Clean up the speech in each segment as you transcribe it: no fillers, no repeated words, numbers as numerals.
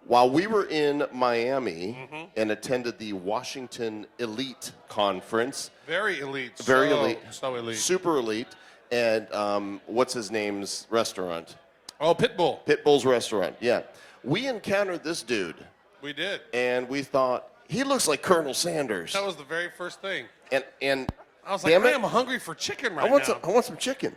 while we were in Miami and attended the Washington Elite Conference. Very elite. Very elite. So elite. Super elite. And what's his name's restaurant? Oh, Pitbull. Pitbull's restaurant, yeah. We encountered this dude. We did. And we thought, he looks like Colonel Sanders. That was the very first thing. And I was like, I am hungry for chicken right now. I want some chicken.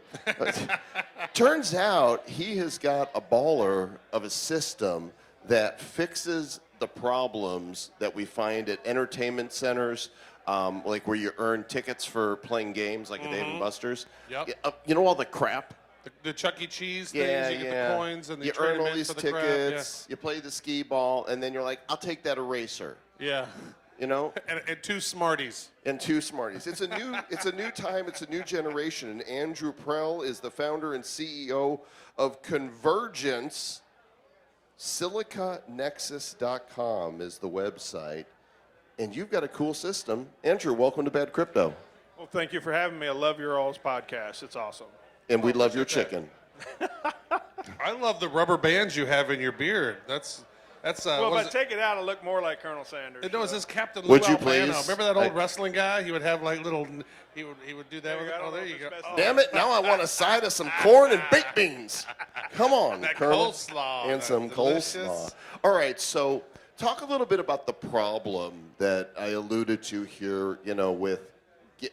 Turns out he has got a baller of a system that fixes the problems that we find at entertainment centers, like where you earn tickets for playing games like a Dave & Buster's. Yep. You know all the crap? The Chuck E. Cheese things, you get the coins and you earn all these tickets, you play the skee ball, and then you're like, I'll take that eraser. Yeah. You know? And two Smarties. And two Smarties. It's a new time, it's a new generation. And Andrew Prell is the founder and CEO of Convergence. SilicaNexus.com is the website. And you've got a cool system. Andrew, welcome to Bad Crypto. Well, thank you for having me. I love your all's podcast. It's awesome. And we love your chicken. I love the rubber bands you have in your beard. That's well, if I take it out, I look more like Colonel Sanders. No, it's this Captain Lou Would you Albano. please? Remember that old wrestling guy? He would have like little. He would do that. There you go. Oh. Damn it! Now I want a side of some corn and baked beans. Come on, that Colonel. coleslaw And some coleslaw. All right, so talk a little bit about the problem that I alluded to here. You know, with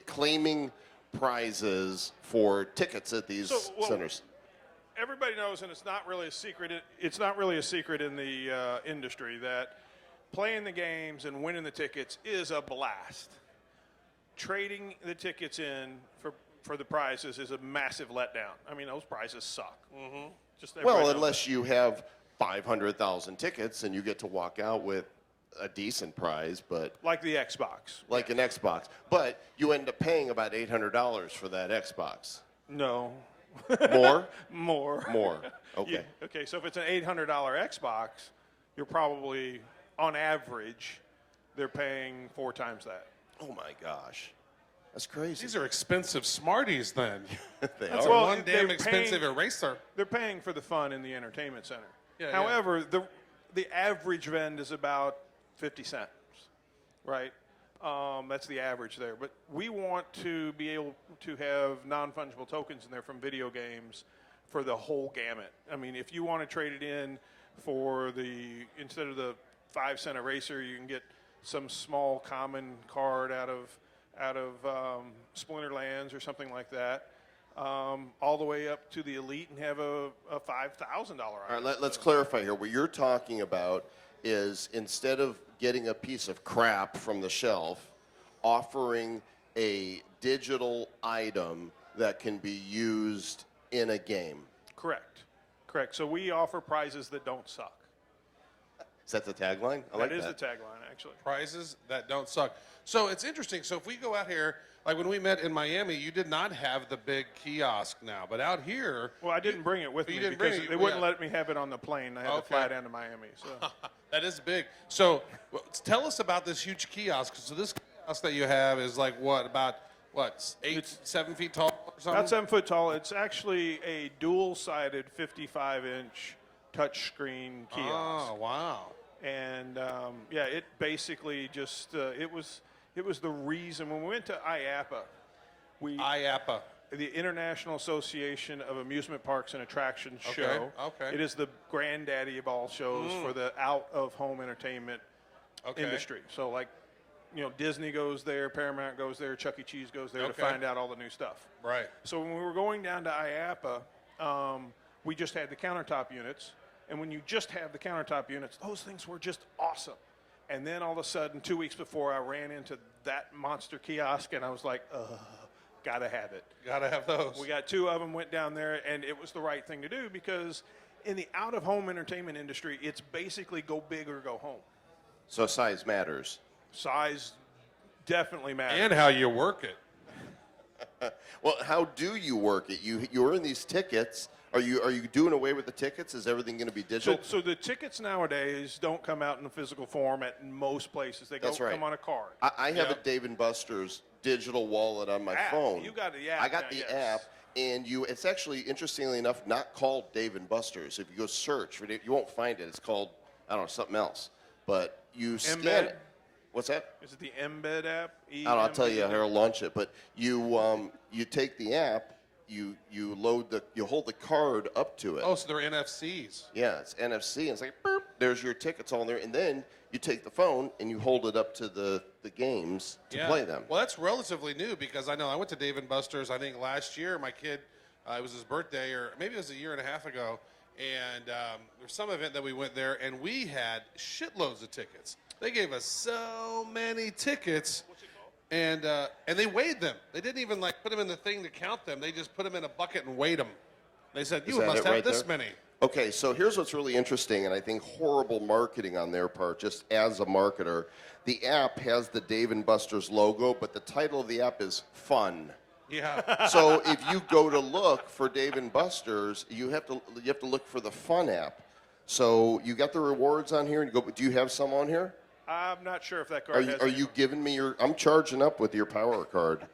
claiming prizes for tickets at these centers. Everybody knows, and it's not really a secret. It's not really a secret in the industry that playing the games and winning the tickets is a blast. Trading the tickets in for the prizes is a massive letdown. I mean, those prizes suck. Well, unless you have 500,000 tickets and you get to walk out with a decent prize, but like the Xbox, an Xbox, but you end up paying about $800 for that Xbox. No. More. Okay. Yeah. Okay. So if it's an $800 Xbox, you're probably, on average, they're paying 4 times that. Oh my gosh, that's crazy. These are expensive Smarties, then. That's are. One damn expensive eraser. They're paying for the fun in the entertainment center. Yeah, However, the average vend is about 50 cents, right? That's the average there. But we want to be able to have non-fungible tokens in there from video games for the whole gamut. I mean, if you want to trade it in for instead of the 5-cent eraser, you can get some small common card out of Splinterlands or something like that, all the way up to the Elite and have a $5,000 item. All right, let's clarify here. What you're talking about is instead of getting a piece of crap from the shelf, offering a digital item that can be used in a game. Correct. So we offer prizes that don't suck. Is that the tagline? That is the tagline, actually. Prizes that don't suck. So it's interesting. So if we go out here, like when we met in Miami, you did not have the big kiosk now, but out here. Well, I didn't bring it with me because they wouldn't let me have it on the plane. I had to fly down to Miami. So that is big. So tell us about this huge kiosk. So this kiosk that you have is like about 7 feet tall or something? About 7 foot tall. It's actually a dual-sided 55-inch touchscreen kiosk. Oh, wow. And it basically just it was the reason when we went to IAAPA, the International Association of Amusement Parks and Attractions show. Okay. It is the granddaddy of all shows for the out-of-home entertainment industry. So like, Disney goes there, Paramount goes there, Chuck E. Cheese goes there to find out all the new stuff. Right. So when we were going down to IAAPA, we just had the countertop units. And when you just have the countertop units, those things were just awesome. And then all of a sudden, 2 weeks before, I ran into that monster kiosk, and I was like, gotta have it. Gotta have those. We got 2 of them, went down there, and it was the right thing to do because in the out-of-home entertainment industry, it's basically go big or go home. So size matters. Size definitely matters. And how you work it. Well, how do you work it? You earn these tickets. Are you doing away with the tickets? Is everything going to be digital? So the tickets nowadays don't come out in a physical form at most places. They come on a card. I have a Dave & Buster's digital wallet on my phone. You got the app. I got the app, and it's actually, interestingly enough, not called Dave & Buster's. If you go search for it, you won't find it. It's called I don't know, something else. But you scan Embed? it. What's that? Is it the Embed app? I don't know, I'll tell you how to launch it. But you take the app, you hold the card up to it. Oh, so they're NFCs. Yeah, it's NFC. And it's like, boop, there's your tickets all there. And then you take the phone and you hold it up to the games to play them. Well, that's relatively new because I know I went to Dave & Buster's, I think, last year. My kid, it was his birthday, or maybe it was a year and a half ago. And there was some event that we went there, and we had shitloads of tickets. They gave us so many tickets. What's it called? And they weighed them. They didn't even put them in the thing to count them. They just put them in a bucket and weighed them. They said, Is you that must it have right this there? many. Okay, so here's what's really interesting, and I think horrible marketing on their part, just as a marketer. The app has the Dave & Buster's logo, but the title of the app is Fun. Yeah. So if you go to look for Dave & Buster's, you have to look for the Fun app. So you got the rewards on here, and you go. Do you have some on here? I'm not sure if that card has Are any. you giving me your? I'm charging up with your power card.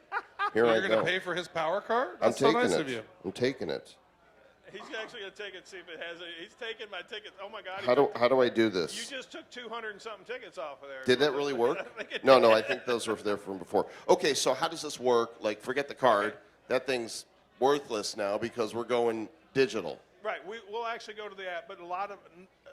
Here I You're go. going to pay for his power card? I'm That's so taking nice it. of you. I'm taking it. He's actually going to take it, see if it has it. He's taking my tickets. Oh, my God. How do I do You this? just took 200 and something tickets off of there. Did that really work? I think it No, did. I think those were there from before. Okay, so how does this work? Like, forget the card. That thing's worthless now because we're going digital. Right. We'll actually go to the app, but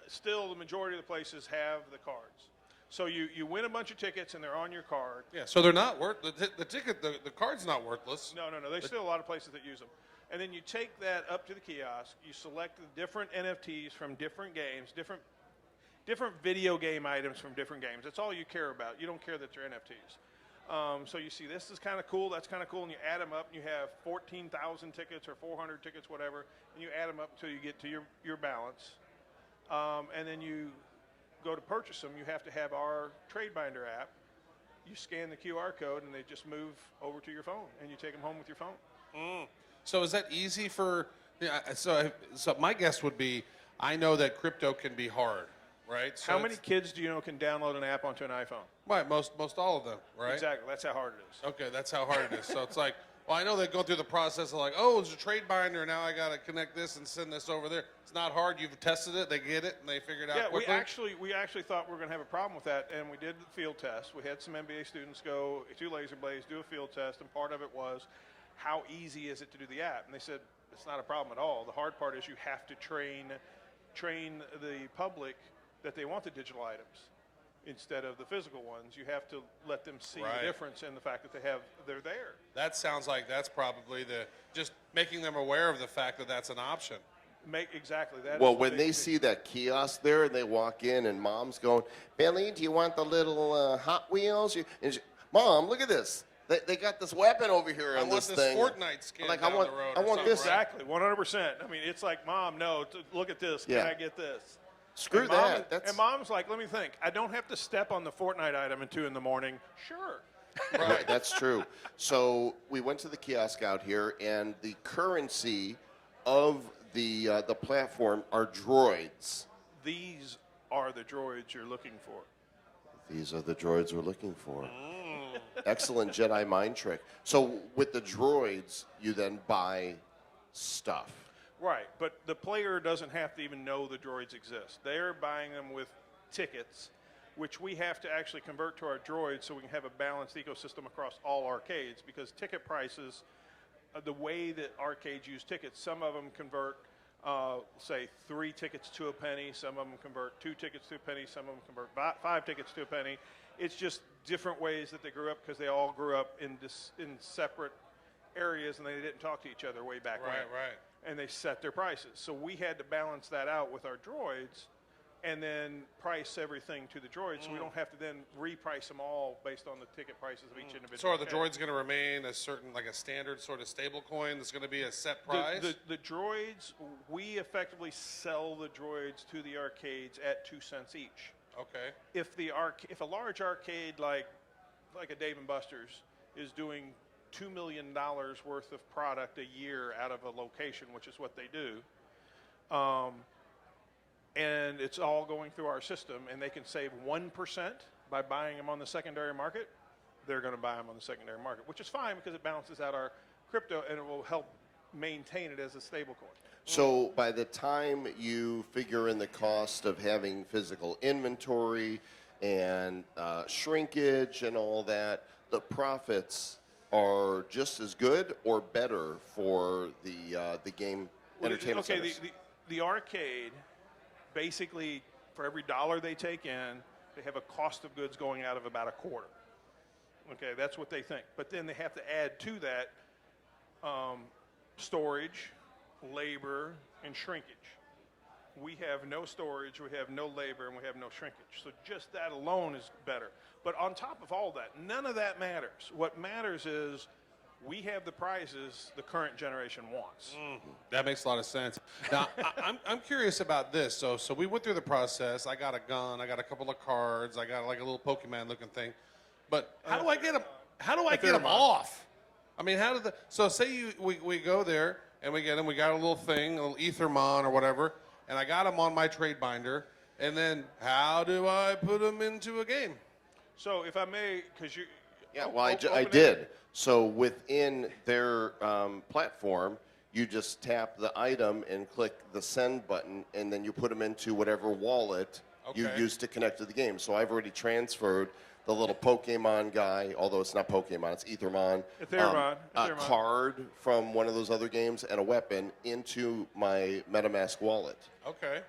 still the majority of the places have the cards. So you win a bunch of tickets and they're on your card. Yeah, so they're not worth the ticket. The card's not worthless. No. There's still a lot of places that use them. And then you take that up to the kiosk. You select the different NFTs from different games, different video game items from different games. That's all you care about. You don't care that they're NFTs. So you see this is kind of cool, that's kind of cool, and you add them up, and you have 14,000 tickets or 400 tickets, whatever, and you add them up until you get to your balance. And then you go to purchase them. You have to have our Trade Binder app. You scan the QR code, and they just move over to your phone, and you take them home with your phone. So is that easy for? Yeah, so my guess would be, I know that crypto can be hard, right? So How many kids do you know can download an app onto an iPhone? Right, most all of them, right? Exactly. That's how hard it is. Okay, that's how hard it is. So it's like, well, I know they go through the process of like, oh, it's a trade binder. Now I got to connect this and send this over there. It's not hard. You've tested it. They get it, and they figured it out Yeah, quickly. we actually thought we were going to have a problem with that, and we did the field test. We had some MBA students go to Laser Blaze, do a field test, and part of it was how easy is it to do the app? And they said it's not a problem at all. The hard part is you have to train the public that they want the digital items instead of the physical ones. You have to let them see Right. the difference in the fact that they're there. That sounds like that's probably just making them aware of the fact that that's an option. Exactly that. Well, is the when big they thing. see that kiosk there and they walk in and mom's going, Billy, do you want the little Hot Wheels? Mom, look at this. They got this weapon over here I on want this this thing. Fortnite skin Like, down I want, the road I or want something, this. right? Exactly, 100%. I mean, it's like, Mom, no, look at this. Can Yeah. I get this? Screw And that. That's and Mom's like, let me think. I don't have to step on the Fortnite item at 2 in the morning. Sure. right. That's true. So we went to the kiosk out here, and the currency of the platform are droids. These are the droids you're looking for. These are the droids we're looking for. Excellent Jedi mind trick. So with the droids, you then buy stuff. Right, but the player doesn't have to even know the droids exist. They're buying them with tickets, which we have to actually convert to our droids so we can have a balanced ecosystem across all arcades, because ticket prices, the way that arcades use tickets, some of them convert, say, 3 tickets to a penny, some of them convert 2 tickets to a penny, some of them convert 5 tickets to a penny. It's just different ways that they grew up, because they all grew up in separate areas and they didn't talk to each other way back when. Right. And they set their prices. So we had to balance that out with our droids and then price everything to the droids, so we don't have to then reprice them all based on the ticket prices of each individual. So are the arcade. droids going to remain a certain, like a standard sort of stable coin that's going to be a set price? The droids, we effectively sell the droids to the arcades at 2 cents each. Okay. If a large arcade like a Dave & Buster's is doing $2 million worth of product a year out of a location, which is what they do, and it's all going through our system, and they can save 1% by buying them on the secondary market, they're going to buy them on the secondary market, which is fine because it balances out our crypto and it will help maintain it as a stable coin. So by the time you figure in the cost of having physical inventory and shrinkage and all that, the profits are just as good or better for the game entertainment centers. The arcade, basically, for every dollar they take in, they have a cost of goods going out of about a quarter. Okay, that's what they think. But then they have to add to that storage, labor, and shrinkage. We have no storage, we have no labor, and we have no shrinkage. So just that alone is better. But on top of all that, none of that matters. What matters is we have the prizes the current generation wants. That makes a lot of sense. Now, I'm curious about this. So we went through the process. I got a gun. I got a couple of cards. I got like a little Pokemon-looking thing. But how do I get them? How do I get them off? I mean, how do the? So say we go there and we get them. We got a little thing, a little Ethermon or whatever, and I got them on my trade binder. And then how do I put them into a game? So if I may, because you. Yeah, well, I did. So within their platform, you just tap the item and click the send button, and then you put them into whatever wallet you use to connect to the game. So I've already transferred the little Pokemon guy, although it's not Pokemon, it's Ethermon, a card from one of those other games, and a weapon into my MetaMask wallet. Okay.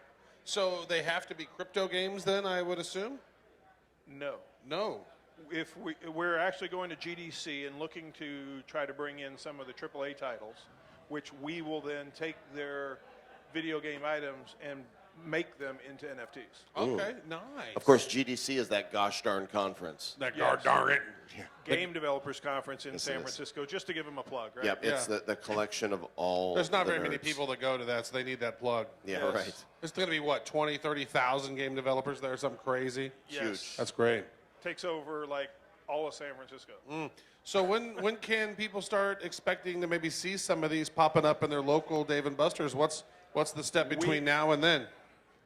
So they have to be crypto games then, I would assume? No. No. If we're actually going to GDC and looking to try to bring in some of the AAA titles, which we will then take their video game items and make them into NFTs. Okay, nice. Of course, GDC is that gosh darn conference. That Yes. darn it. Game Developers Conference in Yes, San it is. Francisco, just to give them a plug, right? Yep, it's the collection of all. There's not the very many nerds. people that go to that, so they need that plug. Yeah, Yes. right. There's going to be, what, 20, 30,000 game developers there, something crazy? Yes. Huge. That's great. Takes over like all of San Francisco. So when can people start expecting to maybe see some of these popping up in their local Dave & Buster's? What's the step between now and then?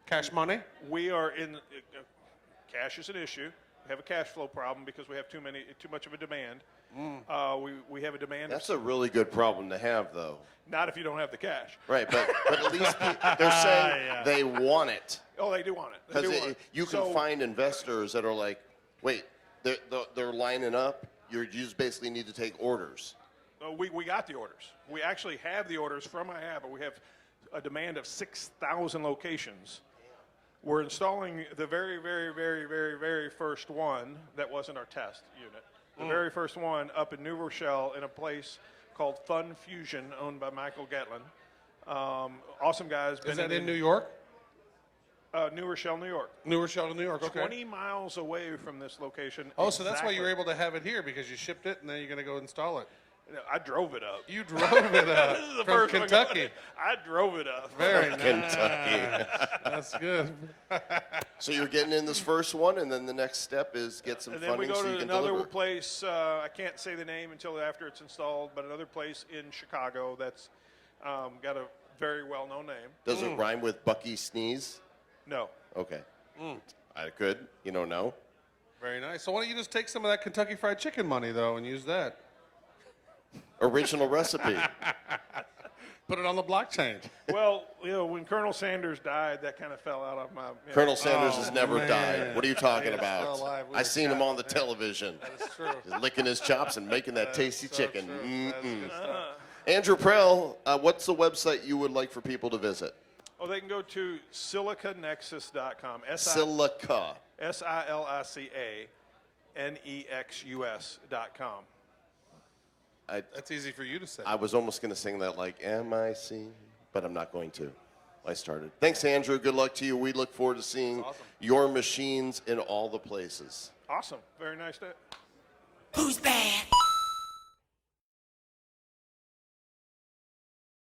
Cash money? We are in cash is an issue. We have a cash flow problem because we have too much of a demand. We have a demand. That's a really good problem to have, though. Not if you don't have the cash. Right, but at least they're saying they want it. Oh, they do want it. They do want Because it. you can find investors that are like, wait, they're lining up. You just basically need to take orders. We got the orders. We actually have the orders from IABA. We have a demand of 6,000 locations. We're installing the very, very, very, very, very first one that wasn't our test unit. The very first one up in New Rochelle in a place called Fun Fusion, owned by Michael Gatlin. Awesome guys. Is that in New York? New Rochelle, New York. New Rochelle to New York, okay. 20 miles away from this location. Oh, so that's why you were exactly. able to have it here, because you shipped it and then you're going to go install it. I drove it up. You drove it up This is the from first one. Kentucky. I drove it up. Very nice. Kentucky. That's good. So you're getting in this first one, and then the next step is get some And then we funding go so to you can another deliver. place, I can't say the name until after it's installed, but another place in Chicago that's got a very well-known name. Does it rhyme with Bucky Sneeze? No. Okay. I could. You don't know. Very nice. So why don't you just take some of that Kentucky Fried Chicken money, though, and use that? Original recipe. Put it on the blockchain. Well, when Colonel Sanders died, that kind of fell out of my... Colonel Sanders has never man. died. What are you talking He is about? still alive. We I were seen him chatting on the with him. television. That is true. He's licking his chops and making that tasty So chicken. true. That's good stuff. Andrew Prell, what's the website you would like for people to visit? Oh, they can go to silicanexus.com. Silica. SILICANEXUS.com. That's easy for you to say. I was almost going to sing that like M-I-C, but I'm not going to. I started. Thanks, Andrew. Good luck to you. We look forward to seeing awesome. your machines in all the places. Awesome. Very nice day. Who's bad?